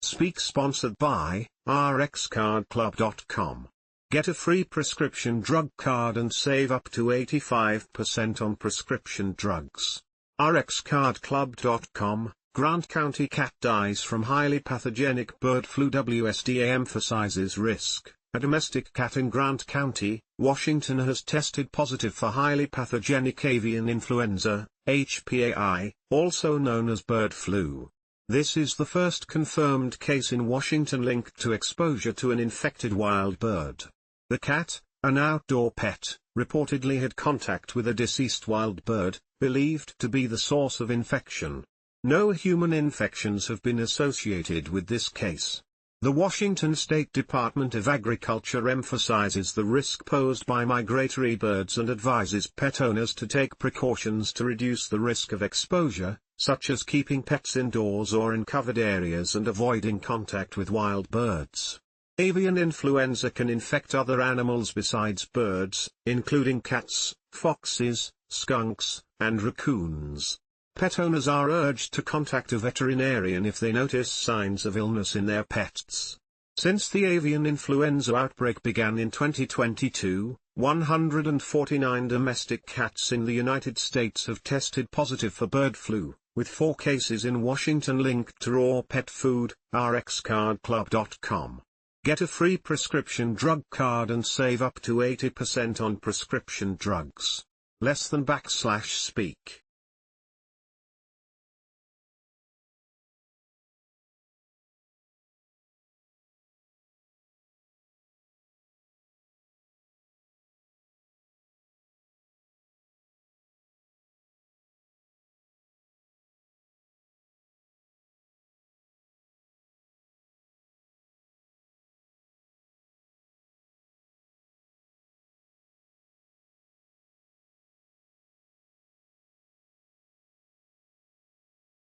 Speak sponsored by rxcardclub.com. Get a free prescription drug card and save up to 85% on prescription drugs. rxcardclub.com. Grant County catdies from highly pathogenic bird flu. Wsda emphasizes risk. A domestic cat in Grant County, Washington has tested positive for highly pathogenic avian influenza, HPAI, also known as bird flu. This is the first confirmed case in Washington linked to exposure to an infected wild bird. The cat, an outdoor pet, reportedly had contact with a deceased wild bird, believed to be the source of infection. No human infections have been associated with this case. The Washington State Department of Agriculture emphasizes the risk posed by migratory birds and advises pet owners to take precautions to reduce the risk of exposure, such as keeping pets indoors or in covered areas and avoiding contact with wild birds. Avian influenza can infect other animals besides birds, including cats, foxes, skunks, and raccoons. Pet owners are urged to contact a veterinarian if they notice signs of illness in their pets. Since the avian influenza outbreak began in 2022, 149 domestic cats in the United States have tested positive for bird flu, with 4 cases in Washington linked to raw pet food. rxcardclub.com. Get a free prescription drug card and save up to 80% on prescription drugs. /speak